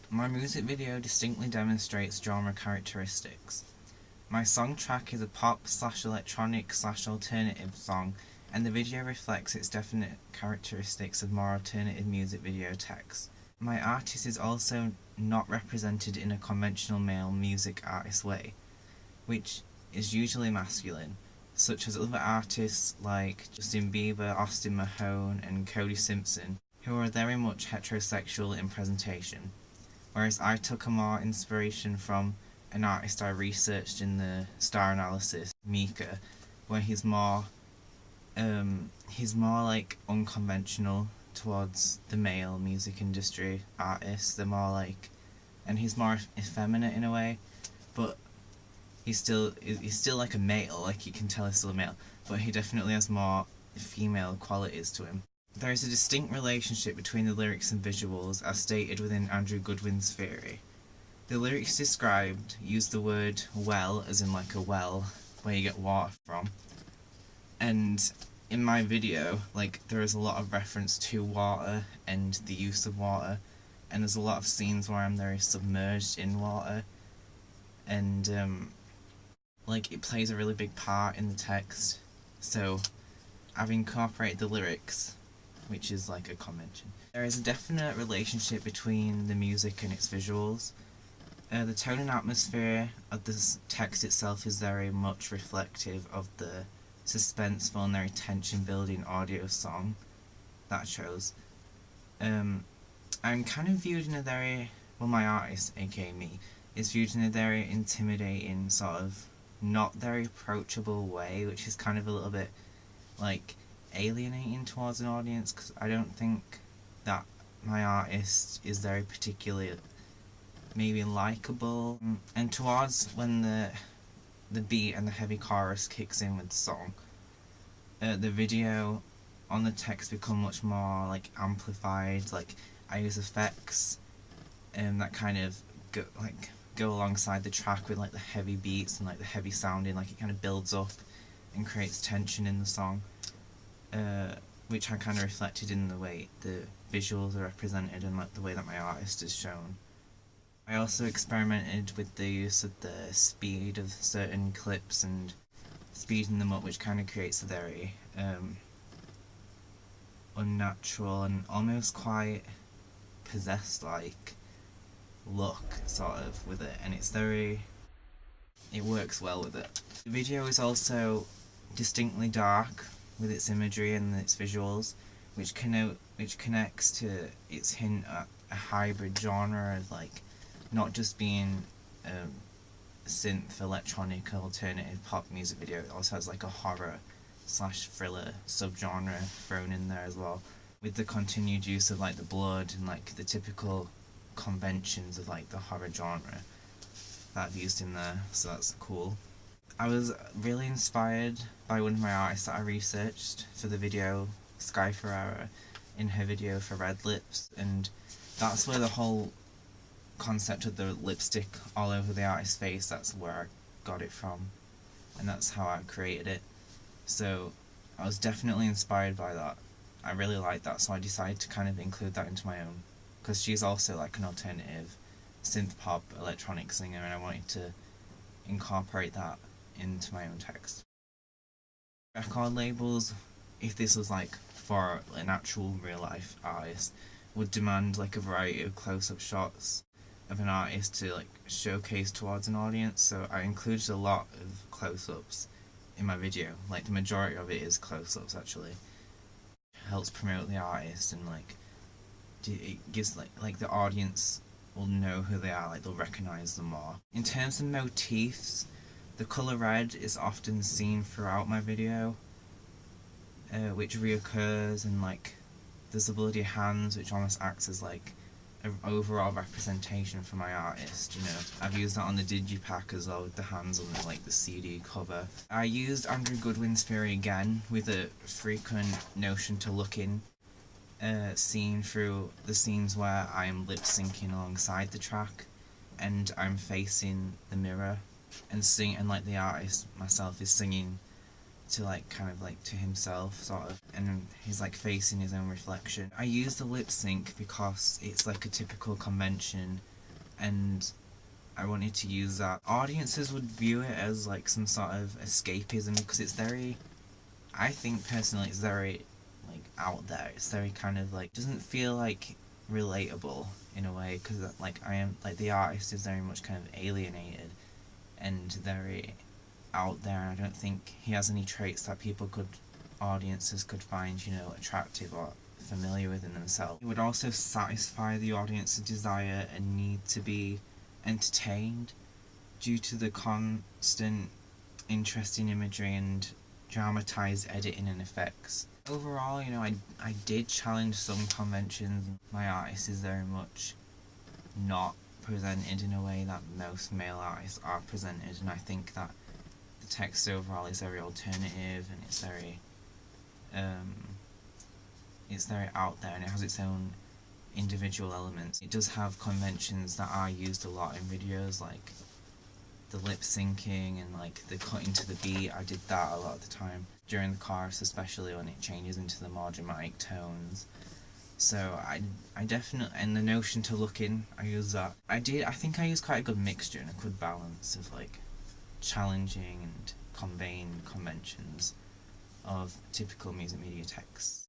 My music video distinctly demonstrates genre characteristics. My song track is a pop/electronic/alternative song, and the video reflects its definite characteristics of more alternative music video text. My artist is also not represented in a conventional male music artist way, which is usually masculine, such as other artists like Justin Bieber, Austin Mahone, and Cody Simpson, who are very much heterosexual in presentation. Whereas I took a more inspiration from an artist I researched in the Star Analysis, Mika, where he's more like unconventional towards the male music industry artists. They're more like, and he's more effeminate in a way, but he's still like a male. Like you can tell he's still a male, but he definitely has more female qualities to him. There is a distinct relationship between the lyrics and visuals, as stated within Andrew Goodwin's theory. The lyrics described use the word well, as in like a well, where you get water from. And in my video, like, there is a lot of reference to water and the use of water, and there's a lot of scenes where I'm very submerged in water, and like, it plays a really big part in the text. So I've incorporated the lyrics, which is like a convention. There is a definite relationship between the music and its visuals. The tone and atmosphere of the text itself is very much reflective of the suspenseful and very tension-building audio song that it shows. I'm kind of viewed in a very, well, my artist, aka me, is viewed in a very intimidating, sort of not very approachable way, which is kind of a little bit like alienating towards an audience, because I don't think that my artist is very particularly maybe likeable. And towards when the beat and the heavy chorus kicks in with the song, the video on the text become much more like amplified. Like, I use effects that kind of go alongside the track with like the heavy beats and like the heavy sounding. Like, it kind of builds up and creates tension in the song, which I kind of reflected in the way the visuals are represented and like the way that my artist is shown. I also experimented with the use of the speed of certain clips and speeding them up, which kind of creates a very unnatural and almost quite possessed-like look, sort of, with it, and it works well with it. The video is also distinctly dark with its imagery and its visuals, which connects to its hint at a hybrid genre of, like, not just being synth, electronic, alternative pop music video. It also has like a horror/thriller subgenre thrown in there as well, with the continued use of like the blood and like the typical conventions of like the horror genre that I've used in there, so that's cool. I was really inspired by one of my artists that I researched for the video, Sky Ferrara, in her video for Red Lips, and that's where the whole concept of the lipstick all over the artist's face, that's where I got it from, and that's how I created it. So I was definitely inspired by that. I really liked that, so I decided to kind of include that into my own, because she's also like an alternative synth pop electronic singer, and I wanted to incorporate that into my own text. Record labels, if this was like for an actual real life artist, would demand like a variety of close-up shots of an artist to like showcase towards an audience, so I included a lot of close-ups in my video. Like, the majority of it is close-ups actually. It helps promote the artist, and like it gives like the audience will know who they are, like they'll recognise them more. In terms of motifs, the colour red is often seen throughout my video, which reoccurs, and like there's the bloody hands, which almost acts as like an overall representation for my artist, you know. I've used that on the digipack as well, with the hands on the CD cover. I used Andrew Goodwin's theory again, with a frequent notion to look in, seen through the scenes where I'm lip syncing alongside the track, and I'm facing the mirror and and like the artist myself is singing to like kind of like to himself, sort of, and he's like facing his own reflection. I use the lip sync because it's like a typical convention and I wanted to use that. Audiences would view it as like some sort of escapism, because it's very, I think personally it's very like out there. It's very kind of like, doesn't feel like relatable in a way, because like I am like, the artist is very much kind of alienated and very out there, and I don't think he has any traits that audiences could find, you know, attractive or familiar within themselves. It would also satisfy the audience's desire and need to be entertained due to the constant interesting imagery and dramatized editing and effects. Overall, you know, I did challenge some conventions. My artist is very much not presented in a way that most male artists are presented, and I think that the text overall is very alternative, and it's very out there, and it has its own individual elements. It does have conventions that are used a lot in videos, like the lip syncing and like the cutting to the beat. I did that a lot of the time during the chorus, especially when it changes into the more dramatic tones. So I definitely, and the notion to look in, I use that. I think I used quite a good mixture and a good balance of like challenging and conveying conventions of typical music media texts.